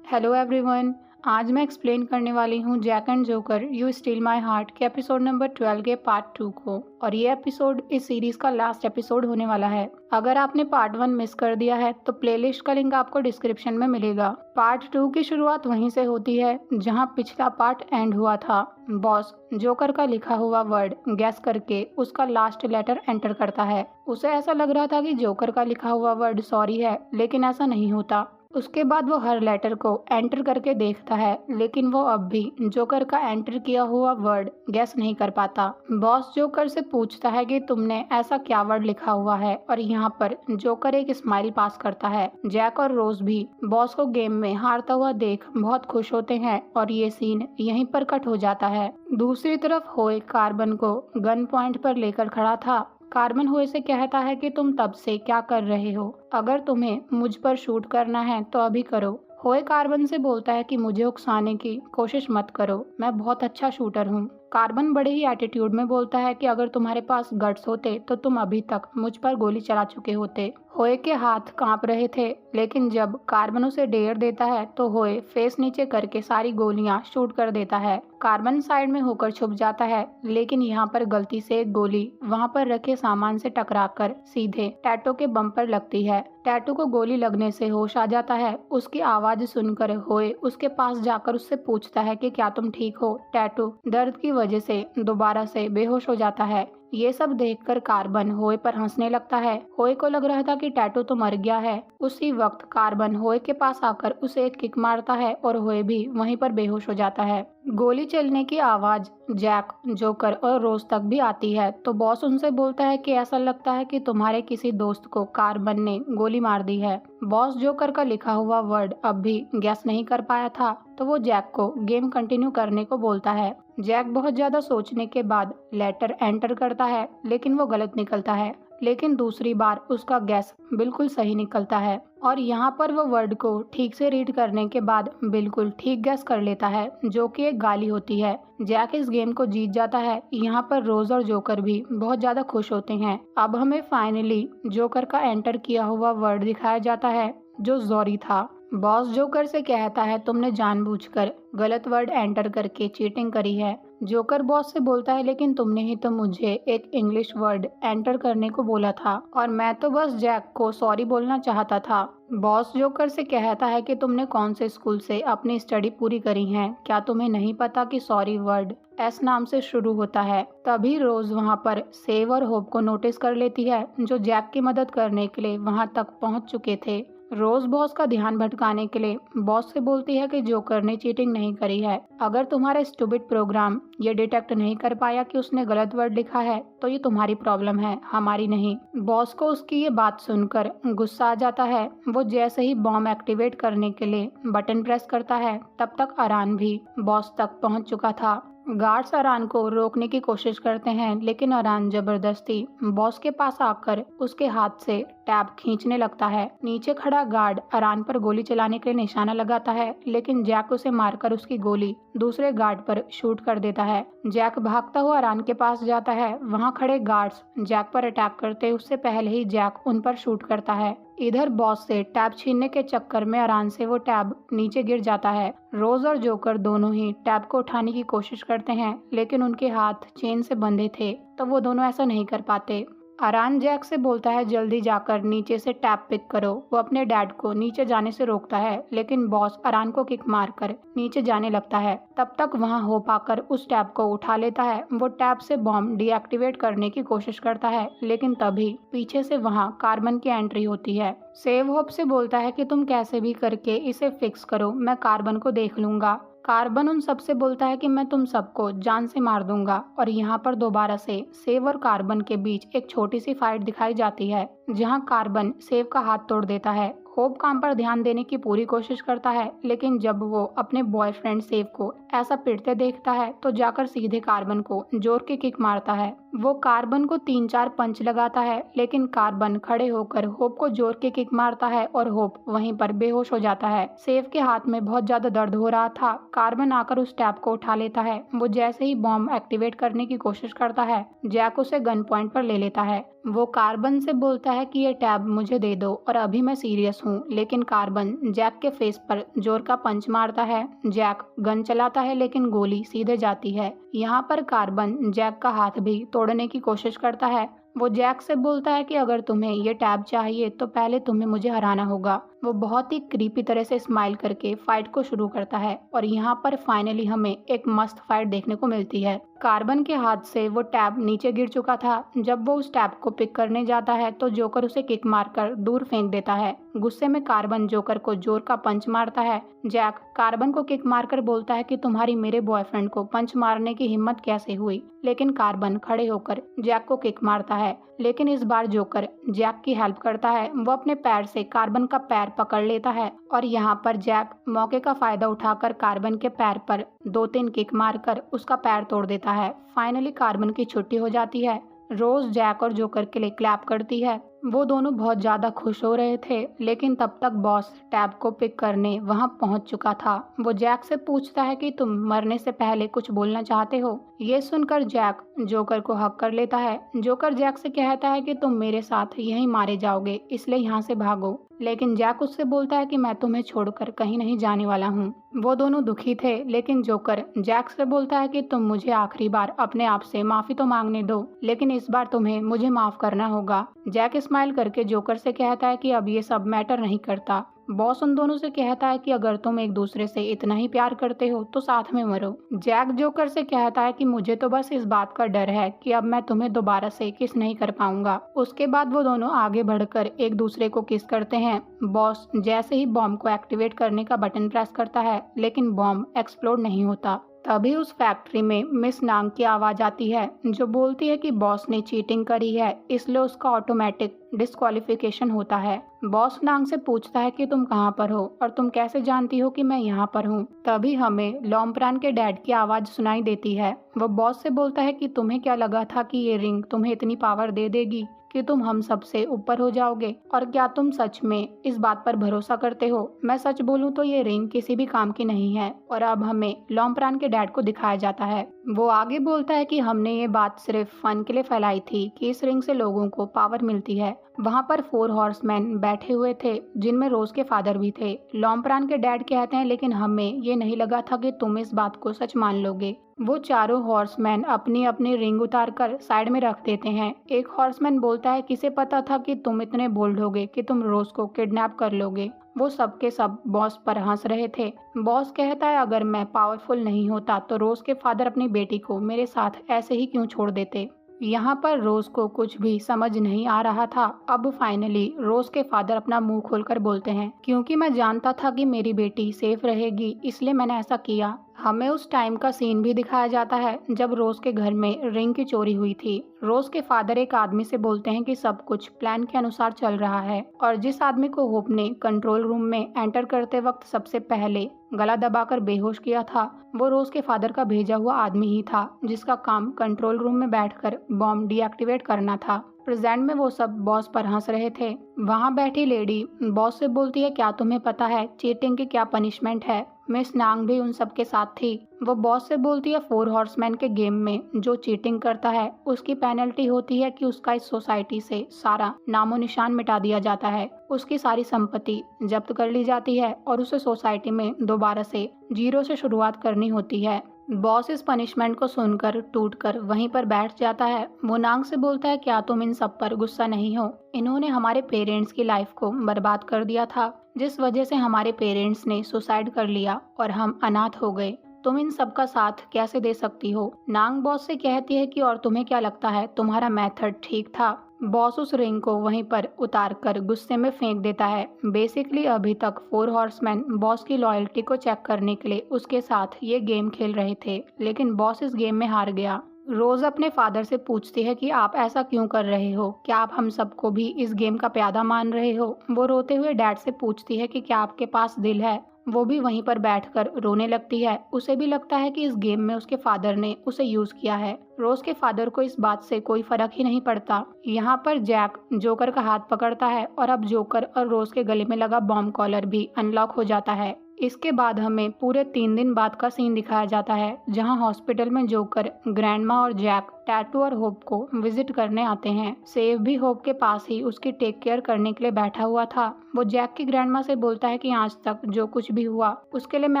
Hello everyone. आज मैं explain करने वाली हूँ Jack and Joker you steal my heart के एपिसोड नंबर 12 के पार्ट 2 को। और ये एपिसोड इस सीरीज का लास्ट एपिसोड होने वाला है। अगर आपने पार्ट 1 मिस कर दिया है तो प्लेलिस्ट का लिंक आपको डिस्क्रिप्शन में मिलेगा। पार्ट 2 की शुरुआत वहीं से होती है जहाँ पिछला पार्ट एंड हुआ था। बॉस जोकर का लिखा हुआ वर्ड गैस करके उसका लास्ट लेटर एंटर करता है। उसे ऐसा लग रहा था कि जोकर का लिखा हुआ वर्ड सॉरी है, लेकिन ऐसा नहीं होता। उसके बाद वो हर लेटर को एंटर करके देखता है, लेकिन वो अब भी जोकर का एंटर किया हुआ वर्ड गेस नहीं कर पाता। बॉस जोकर से पूछता है कि तुमने ऐसा क्या वर्ड लिखा हुआ है, और यहाँ पर जोकर एक स्माइल पास करता है। जैक और रोज भी बॉस को गेम में हारता हुआ देख बहुत खुश होते हैं और ये सीन यहीं पर कट हो जाता है। दूसरी तरफ होए कार्बन को गन पॉइंट पर लेकर खड़ा था। कार्बन होए से कहता है कि तुम तब से क्या कर रहे हो, अगर तुम्हें मुझ पर शूट करना है तो अभी करो। होए कार्बन से बोलता है कि मुझे उकसाने की कोशिश मत करो, मैं बहुत अच्छा शूटर हूँ। कार्बन बड़े ही एटीट्यूड में बोलता है कि अगर तुम्हारे पास गट्स होते तो तुम अभी तक मुझ पर गोली चला चुके होते। होए के हाथ कांप रहे थे, लेकिन जब कार्बन उसे डेयर देता है तो होए फेस नीचे करके सारी गोलियां शूट कर देता है। कार्बन साइड में होकर छुप जाता है, लेकिन यहाँ पर गलती से एक गोली वहाँ पर रखे सामान से टकराकर सीधे टैटू के बम पर लगती है। टैटू को गोली लगने से होश आ जाता है। उसकी आवाज सुनकर होए उसके पास जाकर उससे पूछता है कि क्या तुम ठीक हो। टैटू दर्द की वजह से दोबारा से बेहोश हो जाता है। ये सब देखकर कार्बन होए पर हंसने लगता है। होए को लग रहा था कि टैटू तो मर गया है। उसी वक्त कार्बन होए के पास आकर उसे एक किक मारता है और होए भी वहीं पर बेहोश हो जाता है। गोली चलने की आवाज जैक, जोकर और रोज तक भी आती है, तो बॉस उनसे बोलता है कि ऐसा लगता है कि तुम्हारे किसी दोस्त को कार्बन ने गोली मार दी है। बॉस जोकर का लिखा हुआ वर्ड अब भी गैस नहीं कर पाया था, तो वो जैक को गेम कंटिन्यू करने को बोलता है। जैक बहुत ज्यादा सोचने के बाद लेटर एंटर करता है, लेकिन वो गलत निकलता है। लेकिन दूसरी बार उसका गैस बिल्कुल सही निकलता है और यहाँ पर वो वर्ड को ठीक से रीड करने के बाद बिल्कुल ठीक गैस कर लेता है, जो कि एक गाली होती है। जैक इस गेम को जीत जाता है। यहाँ पर रोज और जोकर भी बहुत ज्यादा खुश होते हैं। अब हमें फाइनली जोकर का एंटर किया हुआ वर्ड दिखाया जाता है, जो ज़ॉरी था। बॉस जोकर से कहता है तुमने जानबूझकर गलत वर्ड एंटर करके चीटिंग करी है। जोकर बॉस से बोलता है लेकिन तुमने ही तो मुझे एक इंग्लिश वर्ड एंटर करने को बोला था और मैं तो बस जैक को सॉरी बोलना चाहता था। बॉस जोकर से कहता है कि तुमने कौन से स्कूल से अपनी स्टडी पूरी करी है, क्या तुम्हें नहीं पता कि सॉरी वर्ड एस नाम से शुरू होता है। तभी रोज वहाँ पर सेव और होप को नोटिस कर लेती है, जो जैक की मदद करने के लिए वहाँ तक पहुँच चुके थे। रोज बॉस का ध्यान भटकाने के लिए बॉस से बोलती है कि जोकर ने चीटिंग नहीं करी है। अगर तुम्हारा स्टूपिड प्रोग्राम ये डिटेक्ट नहीं कर पाया कि उसने गलत वर्ड लिखा है तो ये तुम्हारी प्रॉब्लम है, हमारी नहीं। बॉस को उसकी ये बात सुनकर गुस्सा आ जाता है। वो जैसे ही बॉम्ब एक्टिवेट करने के लिए बटन प्रेस करता है, तब तक अरान भी बॉस तक पहुंच चुका था। गार्ड्स अरान को रोकने की कोशिश करते हैं, लेकिन अरान जबरदस्ती बॉस के पास आकर उसके हाथ से टैब खींचने लगता है। नीचे खड़ा गार्ड अरान पर गोली चलाने के लिए निशाना लगाता है, लेकिन जैक उसे मारकर उसकी गोली दूसरे गार्ड पर शूट कर देता है। जैक भागता हुआ अरान के पास जाता है। वहाँ खड़े गार्ड्स जैक पर अटैक करते उससे पहले ही जैक उन पर शूट करता है। इधर बॉस से टैब छीनने के चक्कर में अरान से वो टैब नीचे गिर जाता है। रोज और जोकर दोनों ही टैब को उठाने की कोशिश करते हैं, लेकिन उनके हाथ चेन से बंधे थे, तो वो दोनों ऐसा नहीं कर पाते। अरान जैक से बोलता है जल्दी जाकर नीचे से टैब पिक करो। वो अपने डैड को नीचे जाने से रोकता है, लेकिन बॉस अरान को किक मारकर नीचे जाने लगता है। तब तक वहाँ होप आकर उस टैब को उठा लेता है। वो टैब से बॉम्ब डीएक्टिवेट करने की कोशिश करता है, लेकिन तभी पीछे से वहाँ कार्बन की एंट्री होती है। सेव होप से बोलता है कि तुम कैसे भी करके इसे फिक्स करो, मैं कार्बन को देख लूंगा। कार्बन उन सबसे बोलता है कि मैं तुम सबको जान से मार दूंगा। और यहाँ पर दोबारा से सेव और कार्बन के बीच एक छोटी सी फाइट दिखाई जाती है, जहाँ कार्बन सेव का हाथ तोड़ देता है। होप काम पर ध्यान देने की पूरी कोशिश करता है, लेकिन जब वो अपने बॉयफ्रेंड सेव को ऐसा पिटते देखता है तो जाकर सीधे कार्बन को जोर की किक मारता है। वो कार्बन को 3-4 पंच लगाता है, लेकिन कार्बन खड़े होकर होप को जोर के किक मारता है और होप वहीं पर बेहोश हो जाता है। सेफ के हाथ में बहुत ज्यादा दर्द हो रहा था। कार्बन आकर उस टैब को उठा लेता है। वो जैसे ही बॉम्ब एक्टिवेट करने की कोशिश करता है, जैक उसे गन पॉइंट पर ले लेता है। वो कार्बन से बोलता है कि ये टैब मुझे दे दो और अभी मैं सीरियस हूँ, लेकिन कार्बन जैक के फेस पर जोर का पंच मारता है। जैक गन चलाता है, लेकिन गोली सीधे जाती है। यहाँ पर कार्बन जैक का हाथ भी तोड़ने की कोशिश करता है। वो जैक से बोलता है कि अगर तुम्हें ये टैब चाहिए तो पहले तुम्हें मुझे हराना होगा। वो बहुत ही क्रीपी तरह से स्माइल करके फाइट को शुरू करता है और यहाँ पर फाइनली हमें एक मस्त फाइट देखने को मिलती है। कार्बन के हाथ से वो टैब नीचे गिर चुका था। जब वो उस टैब को पिक करने जाता है तो जोकर उसे किक मारकर दूर फेंक देता है। गुस्से में कार्बन जोकर को जोर का पंच मारता है। जैक कार्बन को किक मारकर बोलता है कि तुम्हारी मेरे बॉयफ्रेंड को पंच मारने की हिम्मत कैसे हुई, लेकिन कार्बन खड़े होकर जैक को किक मारता है। लेकिन इस बार जोकर जैक की हेल्प करता है। वो अपने पैर से कार्बन का पैर पकड़ लेता है और यहाँ पर जैक मौके का फायदा उठाकर कार्बन के पैर पर 2-3 किक मारकर उसका पैर तोड़ देता है। फाइनली कार्बन की छुट्टी हो जाती है। रोज जैक और जोकर के लिए क्लैप करती है। वो दोनों बहुत ज्यादा खुश हो रहे थे, लेकिन तब तक बॉस टैब को पिक करने वहां पहुंच चुका था। वो जैक से पूछता है कि तुम मरने से पहले कुछ बोलना चाहते हो। ये सुनकर जैक जोकर को हक कर लेता है। जोकर जैक से कहता है कि तुम मेरे साथ यहीं मारे जाओगे, इसलिए यहाँ से भागो। लेकिन जैक उससे बोलता है कि मैं तुम्हें छोड़कर कहीं नहीं जाने वाला हूँ। वो दोनों दुखी थे, लेकिन जोकर जैक से बोलता है कि तुम मुझे आखिरी बार अपने आप से माफी तो मांगने दो, लेकिन इस बार तुम्हें मुझे माफ करना होगा। जैक स्माइल करके जोकर से कहता है कि अब ये सब मैटर नहीं करता। बॉस उन दोनों से कहता है कि अगर तुम एक दूसरे से इतना ही प्यार करते हो तो साथ में मरो। जैक जोकर से कहता है कि मुझे तो बस इस बात का डर है कि अब मैं तुम्हें दोबारा से किस नहीं कर पाऊंगा। उसके बाद वो दोनों आगे बढ़कर एक दूसरे को किस करते हैं। बॉस जैसे ही बॉम्ब को एक्टिवेट करने का बटन प्रेस करता है, लेकिन बॉम्ब एक्सप्लोड नहीं होता। तभी उस फैक्ट्री में मिस नांग की आवाज आती है, जो बोलती है कि बॉस ने चीटिंग करी है, इसलिए उसका ऑटोमेटिक डिस्क्वालिफिकेशन होता है। बॉस नांग से पूछता है कि तुम कहाँ पर हो और तुम कैसे जानती हो कि मैं यहाँ पर हूँ। तभी हमें लॉम्प्रान के डैड की आवाज सुनाई देती है। वो बॉस से बोलता है कि तुम्हें क्या लगा था कि ये रिंग तुम्हें इतनी पावर दे देगी कि तुम हम सबसे ऊपर हो जाओगे, और क्या तुम सच में इस बात पर भरोसा करते हो? मैं सच बोलूं तो ये रिंग किसी भी काम की नहीं है। और अब हमें लॉम्प्रान के डैड को दिखाया जाता है। वो आगे बोलता है कि हमने ये बात सिर्फ फन के लिए फैलाई थी कि इस रिंग से लोगों को पावर मिलती है। वहाँ पर 4 हॉर्समैन बैठे हुए थे, जिनमें रोज के फादर भी थे। लॉम्प्रान के डैड कहते हैं, लेकिन हमें ये नहीं लगा था कि तुम इस बात को सच मान लोगे। वो चारों हॉर्समैन अपनी अपनी रिंग उतार कर साइड में रख देते हैं। एक हॉर्समैन बोलता है, किसे पता था कि तुम इतने बोल्ड होगे कि तुम रोज को किडनैप कर लोगे। वो सब के सब बॉस पर हंस रहे थे। बॉस कहता है, अगर मैं पावरफुल नहीं होता तो रोज के फादर अपनी बेटी को मेरे साथ ऐसे ही क्यों छोड़ देते। यहाँ पर रोज को कुछ भी समझ नहीं आ रहा था। अब फाइनली रोज के फादर अपना मुंह खोलकर बोलते हैं, क्योंकि मैं जानता था कि मेरी बेटी सेफ रहेगी, इसलिए मैंने ऐसा किया। हमें उस टाइम का सीन भी दिखाया जाता है जब रोज के घर में रिंग की चोरी हुई थी। रोज के फादर एक आदमी से बोलते हैं कि सब कुछ प्लान के अनुसार चल रहा है, और जिस आदमी को होप ने कंट्रोल रूम में एंटर करते वक्त सबसे पहले गला दबाकर बेहोश किया था, वो रोज के फादर का भेजा हुआ आदमी ही था, जिसका काम कंट्रोल रूम में बैठकर बॉम्ब डीएक्टिवेट करना था। प्रेजेंट में वो सब बॉस पर हंस रहे थे। वहाँ बैठी लेडी बॉस से बोलती है, क्या तुम्हें पता है चीटिंग की क्या पनिशमेंट है? मिस नांग भी उन सब के साथ थी। वो बॉस से बोलती है, 4 हॉर्समैन के गेम में जो चीटिंग करता है उसकी पेनल्टी होती है कि उसका इस सोसाइटी से सारा नामो निशान मिटा दिया जाता है, उसकी सारी संपत्ति जब्त कर ली जाती है और उसे सोसाइटी में दोबारा से 0 से शुरुआत करनी होती है। बॉस इस पनिशमेंट को सुनकर टूटकर वहीं पर बैठ जाता है। वो नांग से बोलता है, क्या तुम इन सब पर गुस्सा नहीं हो? इन्होंने हमारे पेरेंट्स की लाइफ को बर्बाद कर दिया था, जिस वजह से हमारे पेरेंट्स ने सुसाइड कर लिया और हम अनाथ हो गए। तुम इन सब का साथ कैसे दे सकती हो? नांग बॉस से कहती है कि और तुम्हें क्या लगता है तुम्हारा मेथड ठीक था? बॉस उस रिंग को वहीं पर उतार कर गुस्से में फेंक देता है। बेसिकली अभी तक 4 हॉर्समैन बॉस की लॉयल्टी को चेक करने के लिए उसके साथ ये गेम खेल रहे थे, लेकिन बॉस इस गेम में हार गया। रोज अपने फादर से पूछती है कि आप ऐसा क्यों कर रहे हो? क्या आप हम सबको भी इस गेम का प्यादा मान रहे हो? वो रोते हुए डैड से पूछती है कि क्या आपके पास दिल है? वो भी वहीं पर बैठकर रोने लगती है। उसे भी लगता है कि इस गेम में उसके फादर ने उसे यूज किया है। रोज के फादर को इस बात से कोई फर्क ही नहीं पड़ता। यहाँ पर जैक जोकर का हाथ पकड़ता है और अब जोकर और रोज के गले में लगा बॉम्ब कॉलर भी अनलॉक हो जाता है। इसके बाद हमें पूरे 3 दिन बाद का सीन दिखाया जाता है, जहां हॉस्पिटल में जोकर, ग्रैंडमा और जैक टैटू और होप को विजिट करने आते हैं। सेव भी होप के पास ही उसकी टेक केयर करने के लिए बैठा हुआ था। वो जैक की ग्रैंडमा से बोलता है कि आज तक जो कुछ भी हुआ उसके लिए मैं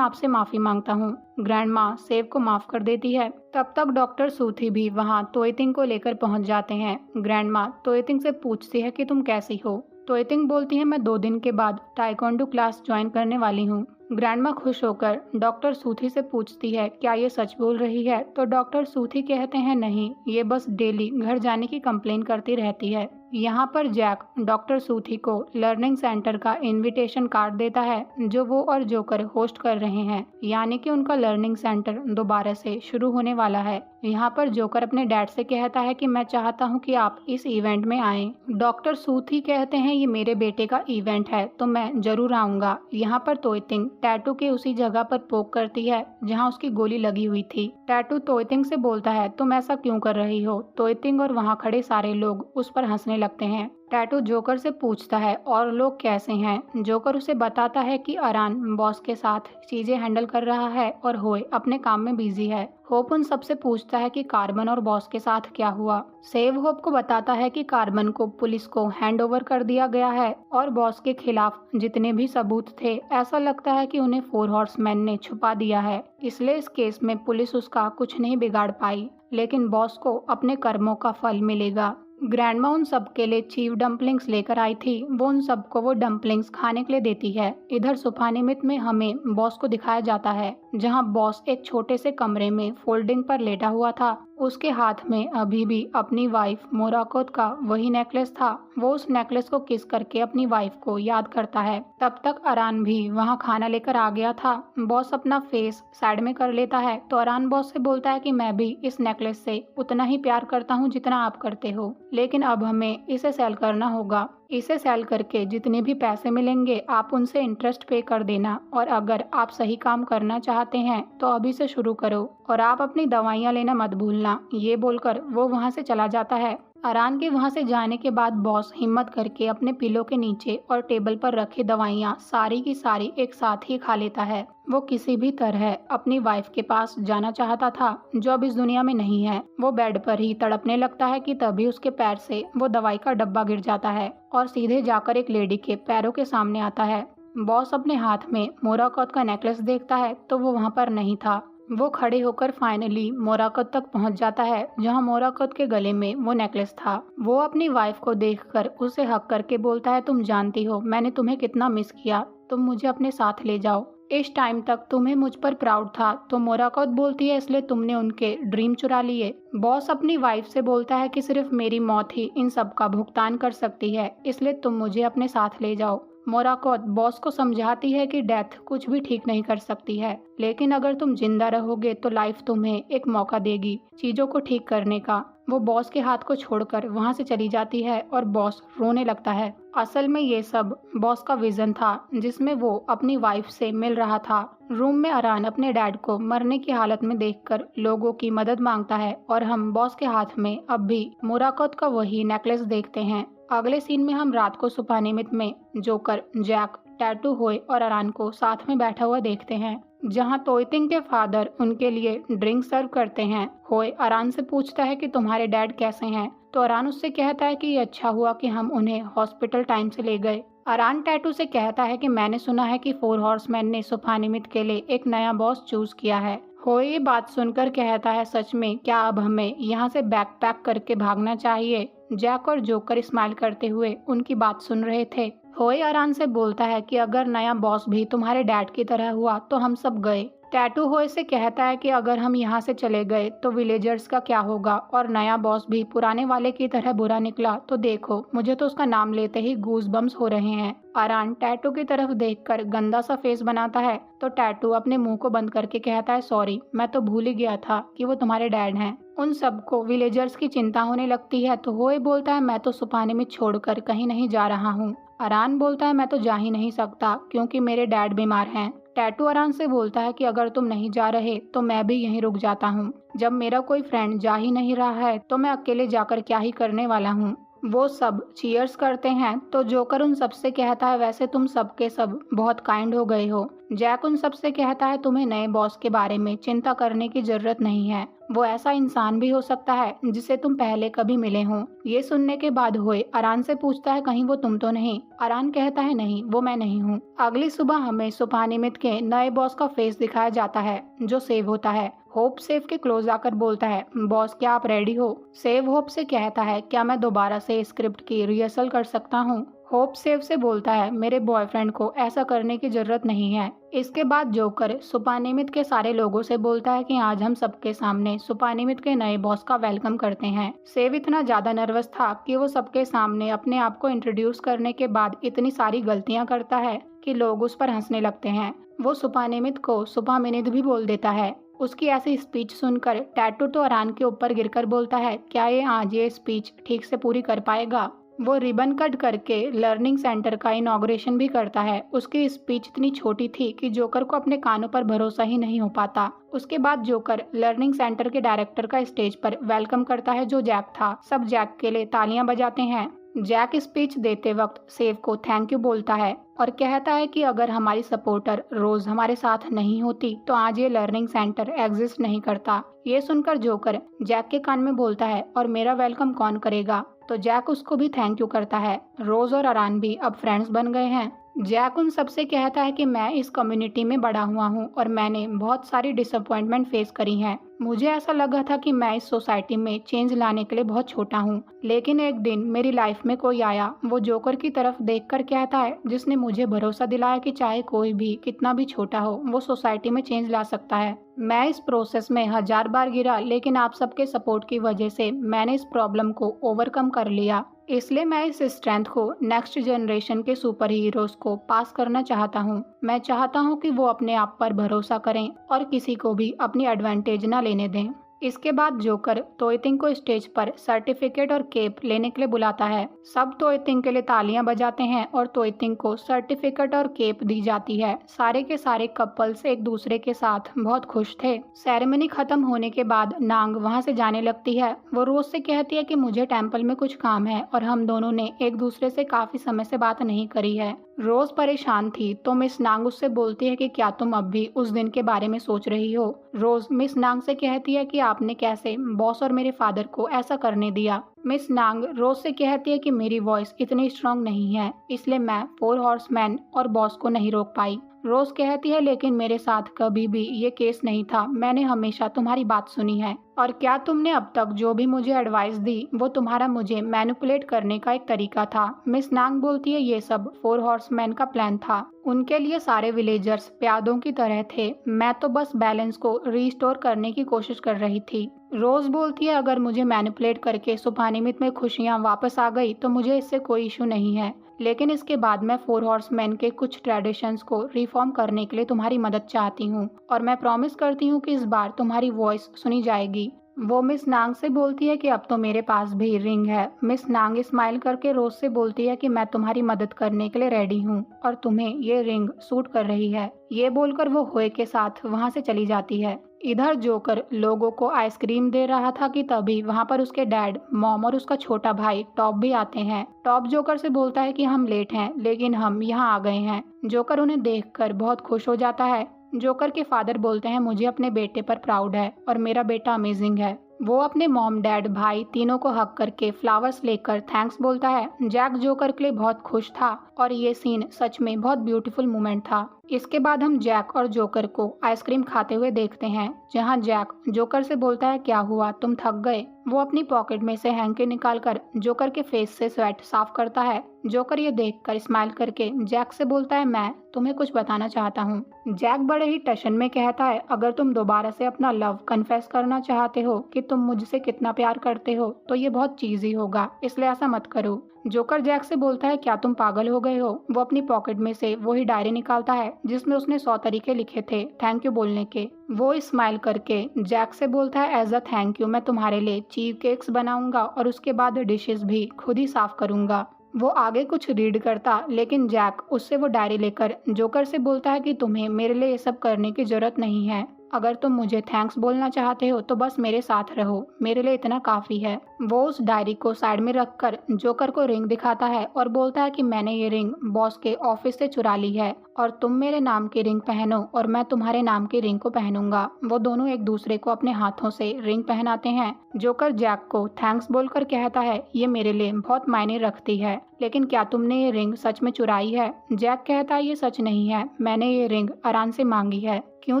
आपसे माफी मांगता हूँ। ग्रैंडमा सेव को माफ कर देती है। तब तक डॉक्टर सूथी भी वहाँ तोयतिंग को लेकर पहुँच जाते हैं। ग्रैंडमा तोयतिंग से पूछती है कि तुम कैसी हो। तोयतिंग बोलती है, मैं 2 दिन के बाद ताइक्वांडो क्लास ज्वाइन करने वाली हूँ। ग्रैंडमा खुश होकर डॉक्टर सूथी से पूछती है, क्या ये सच बोल रही है? तो डॉक्टर सूथी कहते हैं, नहीं, ये बस डेली घर जाने की कंप्लेन करती रहती है। यहाँ पर जैक डॉक्टर सूथी को लर्निंग सेंटर का इनविटेशन कार्ड देता है, जो वो और जोकर होस्ट कर रहे हैं, यानी कि उनका लर्निंग सेंटर दोबारा से शुरू होने वाला है। यहाँ पर जोकर अपने डैड से कहता है कि मैं चाहता हूँ कि आप इस इवेंट में आएं। डॉक्टर सूथी कहते हैं, ये मेरे बेटे का इवेंट है तो मैं जरूर आऊंगा। यहाँ पर तोयतिंग टैटू के उसी जगह पर पोक करती है जहाँ उसकी गोली लगी हुई थी। टैटू तोयतिंग से बोलता है, तुम ऐसा क्यों कर रही हो? तोयतिंग और वहाँ खड़े सारे लोग उस पर हंसने लगते हैं। टैटू जोकर से पूछता है, और लोग कैसे हैं? जोकर उसे बताता है कि अरान बॉस के साथ चीजें हैंडल कर रहा है और होए अपने काम में बिजी है। होप उन सबसे पूछता है कि कार्बन और बॉस के साथ क्या हुआ। सेव होप को बताता है कि कार्बन को पुलिस को हैंड ओवर कर दिया गया है और बॉस के खिलाफ जितने भी सबूत थे, ऐसा लगता है कि उन्हें 4 हॉर्समैन ने छुपा दिया है, इसलिए इस केस में पुलिस उसका कुछ नहीं बिगाड़ पाई, लेकिन बॉस को अपने कर्मों का फल मिलेगा। ग्रैंडमा उन सब के लिए चीव डम्पलिंग्स लेकर आई थी। वो उन सबको वो डम्पलिंग्स खाने के लिए देती है। इधर सुफानिमित में हमें बॉस को दिखाया जाता है, जहां बॉस एक छोटे से कमरे में फोल्डिंग पर लेटा हुआ था। उसके हाथ में अभी भी अपनी वाइफ मोराकोत का वही नेकलेस था। वो उस नेकलेस को किस करके अपनी वाइफ को याद करता है। तब तक अरान भी वहाँ खाना लेकर आ गया था। बॉस अपना फेस साइड में कर लेता है तो अरान बॉस से बोलता है कि मैं भी इस नेकलेस से उतना ही प्यार करता हूँ जितना आप करते हो, लेकिन अब हमें इसे सेल करना होगा। इसे सेल करके जितने भी पैसे मिलेंगे आप उनसे इंटरेस्ट पे कर देना, और अगर आप सही काम करना चाहते हैं तो अभी से शुरू करो, और आप अपनी दवाइयाँ लेना मत भूलना। ये बोलकर वो वहाँ से चला जाता है। अरान के वहाँ से जाने के बाद बॉस हिम्मत करके अपने पिलो के नीचे और टेबल पर रखे दवाइयाँ सारी की सारी एक साथ ही खा लेता है। वो किसी भी तरह अपनी वाइफ के पास जाना चाहता था, जो अब इस दुनिया में नहीं है। वो बेड पर ही तड़पने लगता है कि तभी उसके पैर से वो दवाई का डब्बा गिर जाता है और सीधे जाकर एक लेडी के पैरों के सामने आता है। बॉस अपने हाथ में मोराकोत का नेकलेस देखता है तो वो वहाँ पर नहीं था। वो खड़े होकर फाइनली मोराकोत तक पहुंच जाता है, जहां मोराकोत के गले में वो नेकलेस था। वो अपनी वाइफ को देखकर उसे हक करके बोलता है, तुम जानती हो मैंने तुम्हें कितना मिस किया, तुम मुझे अपने साथ ले जाओ। इस टाइम तक तुम्हें मुझ पर प्राउड था। तो मोराकोत बोलती है, इसलिए तुमने उनके ड्रीम चुरा लिए। बॉस अपनी वाइफ से बोलता है कि सिर्फ मेरी मौत ही इन सब का भुगतान कर सकती है, इसलिए तुम मुझे अपने साथ ले जाओ। मोराकोत बॉस को समझाती है कि डेथ कुछ भी ठीक नहीं कर सकती है, लेकिन अगर तुम जिंदा रहोगे तो लाइफ तुम्हें एक मौका देगी चीजों को ठीक करने का। वो बॉस के हाथ को छोड़कर वहाँ से चली जाती है और बॉस रोने लगता है। असल में ये सब बॉस का विजन था, जिसमें वो अपनी वाइफ से मिल रहा था। रूम में अरान अपने डैड को मरने की हालत में देखकर लोगों की मदद मांगता है और हम बॉस के हाथ में अब भी मोराकोत का वही नेकलेस देखते हैं। अगले सीन में हम रात को सुपानिमित में जोकर, जैक, टैटू, होए और अरान को साथ में बैठा हुआ देखते हैं, जहां तोयतिंग के फादर उनके लिए ड्रिंक सर्व करते हैं। होए अरान से पूछता है कि तुम्हारे डैड कैसे हैं, तो अरान उससे कहता है कि ये अच्छा हुआ कि हम उन्हें हॉस्पिटल टाइम से ले गए। अरान टैटू से कहता है कि मैंने सुना है कि 4 हॉर्समैन ने सुपानिमित के लिए एक नया बॉस चूज किया है। होए ये बात सुनकर कहता है, सच में? क्या अब हमें यहाँ से बैकपैक करके भागना चाहिए? जैक और जोकर स्माइल करते हुए उनकी बात सुन रहे थे। होए अरान से बोलता है कि अगर नया बॉस भी तुम्हारे डैड की तरह हुआ तो हम सब गए। टैटू होए से कहता है कि अगर हम यहाँ से चले गए तो विलेजर्स का क्या होगा, और नया बॉस भी पुराने वाले की तरह बुरा निकला तो देखो, मुझे तो उसका नाम लेते ही गूज बम्स हो रहे हैं। अरान टैटू की तरफ देखकर गंदा सा फेस बनाता है तो टैटू अपने मुंह को बंद करके कहता है, सॉरी, मैं तो भूल ही गया था कि वो तुम्हारे डैड हैं। उन सबको विलेजर्स की चिंता होने लगती है तो होए बोलता है, मैं तो सुपाने में छोड़कर कहीं नहीं जा रहा हूँ। अरान बोलता है मैं तो जा ही नहीं सकता क्योंकि मेरे डैड बीमार हैं। टैटू अरान से बोलता है कि अगर तुम नहीं जा रहे तो मैं भी यहीं रुक जाता हूँ। जब मेरा कोई फ्रेंड जा ही नहीं रहा है तो मैं अकेले जाकर क्या ही करने वाला हूँ। वो सब चीयर्स करते हैं तो जोकर उन सबसे कहता है वैसे तुम सबके सब बहुत काइंड हो गए हो। जैक उन सबसे कहता है तुम्हें नए बॉस के बारे में चिंता करने की जरूरत नहीं है, वो ऐसा इंसान भी हो सकता है जिसे तुम पहले कभी मिले हो। ये सुनने के बाद होए अरान से पूछता है कहीं वो तुम तो नहीं। अरान कहता है नहीं वो मैं नहीं हूँ। अगली सुबह हमें सुपानिमित के नए बॉस का फेस दिखाया जाता है जो सेव होता है। होप सेव के क्लोज आकर बोलता है बॉस क्या आप रेडी हो। सेव होप से कहता है क्या मैं दोबारा से स्क्रिप्ट की रिहर्सल कर सकता हूँ। होप सेव से बोलता है मेरे बॉयफ्रेंड को ऐसा करने की जरूरत नहीं है। इसके बाद जोकर सुपानिमित के सारे लोगों से बोलता है कि आज हम सबके सामने सुपानिमित के नए बॉस का वेलकम करते हैं। सेव इतना ज्यादा नर्वस था कि वो सबके सामने अपने आप को इंट्रोड्यूस करने के बाद इतनी सारी गलतियां करता है कि लोग उस पर हंसने लगते हैं। वो सुपानिमित को सुपामिनित भी बोल देता है। उसकी ऐसी स्पीच सुनकर टैटू तो अरान के ऊपर गिरकर बोलता है क्या ये आज ये स्पीच ठीक से पूरी कर पाएगा। वो रिबन कट करके लर्निंग सेंटर का इनॉग्रेशन भी करता है। उसकी स्पीच इतनी छोटी थी कि जोकर को अपने कानों पर भरोसा ही नहीं हो पाता। उसके बाद जोकर लर्निंग सेंटर के डायरेक्टर का स्टेज पर वेलकम करता है जो जैक था। सब जैक के लिए तालियां बजाते हैं। जैक स्पीच देते वक्त सेव को थैंक यू बोलता है और कहता है कि अगर हमारी सपोर्टर रोज हमारे साथ नहीं होती तो आज ये लर्निंग सेंटर एग्जिस्ट नहीं करता। ये सुनकर जोकर जैक के कान में बोलता है और मेरा वेलकम कौन करेगा। तो जैक उसको भी थैंक यू करता है। रोज और अरान भी अब फ्रेंड्स बन गए हैं। जैक उन सबसे कहता है कि मैं इस कम्युनिटी में बड़ा हुआ हूँ और मैंने बहुत सारी डिसअपॉइंटमेंट फेस करी हैं। मुझे ऐसा लगा था कि मैं इस सोसाइटी में चेंज लाने के लिए बहुत छोटा हूँ, लेकिन एक दिन मेरी लाइफ में कोई आया। वो जोकर की तरफ देखकर कहता है जिसने मुझे भरोसा दिलाया कि चाहे कोई भी कितना भी छोटा हो वो सोसाइटी में चेंज ला सकता है। मैं इस प्रोसेस में 1000 बार गिरा लेकिन आप सबके सपोर्ट की वजह से मैंने इस प्रॉब्लम को ओवरकम कर लिया। इसलिए मैं इस स्ट्रेंथ को नेक्स्ट जनरेशन के सुपर हीरोज को पास करना चाहता हूँ। मैं चाहता हूँ कि वो अपने आप पर भरोसा करें और किसी को भी अपनी एडवांटेज ना लेने दें। इसके बाद जोकर तोयतिंग को स्टेज पर सर्टिफिकेट और केप लेने के लिए बुलाता है। सब तोयतिंग के लिए तालियां बजाते हैं और तोयतिंग को सर्टिफिकेट और केप दी जाती है। सारे के सारे कपल्स एक दूसरे के साथ बहुत खुश थे। सेरेमनी खत्म होने के बाद नांग वहां से जाने लगती है। वो रोज से कहती है कि मुझे टेम्पल में कुछ काम है और हम दोनों ने एक दूसरे से काफी समय से बात नहीं करी है। रोज परेशान थी तो मिस नांग उससे बोलती है कि क्या तुम अब भी उस दिन के बारे में सोच रही हो। रोज मिस नांग से कहती है कि आपने कैसे बॉस और मेरे फादर को ऐसा करने दिया। मिस नांग रोज से कहती है कि मेरी वॉइस इतनी स्ट्रांग नहीं है इसलिए मैं 4 हॉर्समैन और बॉस को नहीं रोक पाई। रोज कहती है लेकिन मेरे साथ कभी भी ये केस नहीं था, मैंने हमेशा तुम्हारी बात सुनी है और क्या तुमने अब तक जो भी मुझे एडवाइस दी वो तुम्हारा मुझे मैनिपुलेट करने का एक तरीका था। मिस नांग बोलती है ये सब 4 हॉर्समैन का प्लान था। उनके लिए सारे विलेजर्स प्यादों की तरह थे, मैं तो बस बैलेंस को रिस्टोर करने की कोशिश कर रही थी। रोज बोलती है अगर मुझे मैनिपुलेट करके सुपानिमित में खुशियाँ वापस आ गई तो मुझे इससे कोई इशू नहीं है, लेकिन इसके बाद मैं 4 हॉर्समैन के कुछ ट्रेडिशंस को रिफॉर्म करने के लिए तुम्हारी मदद चाहती हूँ और मैं प्रॉमिस करती हूँ कि इस बार तुम्हारी वॉइस सुनी जाएगी। वो मिस नांग से बोलती है कि अब तो मेरे पास भी रिंग है। मिस नांग स्माइल करके रोज से बोलती है कि मैं तुम्हारी मदद करने के लिए रेडी हूँ और तुम्हें ये रिंग सूट कर रही है। ये बोलकर वो होए के साथ वहाँ से चली जाती है। इधर जोकर लोगों को आइसक्रीम दे रहा था कि तभी वहाँ पर उसके डैड, मॉम और उसका छोटा भाई टॉप भी आते हैं। टॉप जोकर से बोलता है कि हम लेट हैं लेकिन हम यहाँ आ गए हैं। जोकर उन्हें देखकर बहुत खुश हो जाता है। जोकर के फादर बोलते हैं मुझे अपने बेटे पर प्राउड है और मेरा बेटा अमेजिंग है। वो अपने मॉम, डैड, भाई तीनों को हक करके फ्लावर्स लेकर थैंक्स बोलता है। जैक जोकर के लिए बहुत खुश था और ये सीन सच में बहुत ब्यूटीफुल मोमेंट था। इसके बाद हम जैक और जोकर को आइसक्रीम खाते हुए देखते हैं, जहां जैक जोकर से बोलता है क्या हुआ तुम थक गए। वो अपनी पॉकेट में से हैंकी निकालकर जोकर के फेस से स्वेट साफ करता है। जोकर ये देखकर स्माइल करके जैक से बोलता है मैं तुम्हें कुछ बताना चाहता हूँ। जैक बड़े ही टशन में कहता है अगर तुम दोबारा से अपना लव कन्फेस करना चाहते हो कि तुम मुझसे कितना प्यार करते हो तो ये बहुत चीजी होगा, इसलिए ऐसा मत करो। जोकर जैक से बोलता है क्या तुम पागल हो गए हो। वो अपनी पॉकेट में से वही डायरी निकालता है जिसमें उसने 100 तरीके लिखे थे थैंक यू बोलने के। वो स्माइल करके जैक से बोलता है एज अ थैंक यू मैं तुम्हारे लिए चीज केक्स बनाऊंगा और उसके बाद डिशेस भी खुद ही साफ करूंगा। वो आगे कुछ रीड करता, लेकिन जैक उससे वो डायरी लेकर जोकर से बोलता है कि तुम्हें मेरे लिए ये सब करने की जरूरत नहीं है। अगर तुम मुझे थैंक्स बोलना चाहते हो तो बस मेरे साथ रहो, मेरे लिए इतना काफी है। वो उस डायरी को साइड में रखकर जोकर को रिंग दिखाता है और बोलता है कि मैंने ये रिंग बॉस के ऑफिस से चुरा ली है और तुम मेरे नाम की रिंग पहनो और मैं तुम्हारे नाम की रिंग को पहनूंगा। वो दोनों एक दूसरे को अपने हाथों से रिंग पहनाते हैं। जोकर जैक को थैंक्स बोलकर कहता है ये मेरे लिए बहुत मायने रखती है, लेकिन क्या तुमने ये रिंग सच में चुराई है? जैक कहता है ये सच नहीं है, मैंने ये रिंग आराम से मांगी है। क्यों,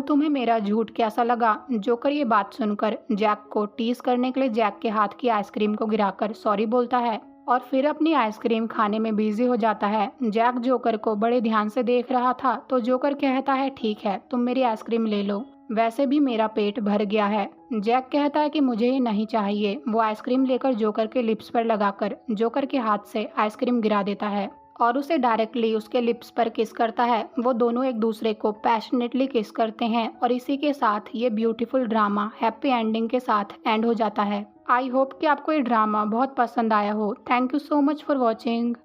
तुम्हें मेरा झूठ कैसा लगा? जोकर ये बात सुनकर जैक को टीज करने के लिए जैक के हाथ की आइसक्रीम को गिराकर सॉरी बोलता है और फिर अपनी आइसक्रीम खाने में बिजी हो जाता है। जैक जोकर को बड़े ध्यान से देख रहा था तो जोकर कहता है ठीक है, तुम मेरी आइसक्रीम ले लो, वैसे भी मेरा पेट भर गया है। जैक कहता है कि मुझे ये नहीं चाहिए। वो आइसक्रीम लेकर जोकर के लिप्स पर लगाकर जोकर के हाथ से आइसक्रीम गिरा देता है और उसे डायरेक्टली उसके लिप्स पर किस करता है। वो दोनों एक दूसरे को पैशनेटली किस करते हैं और इसी के साथ ये ब्यूटीफुल ड्रामा हैप्पी एंडिंग के साथ एंड हो जाता है। आई होप कि आपको ये ड्रामा बहुत पसंद आया हो। Thank you so much for watching.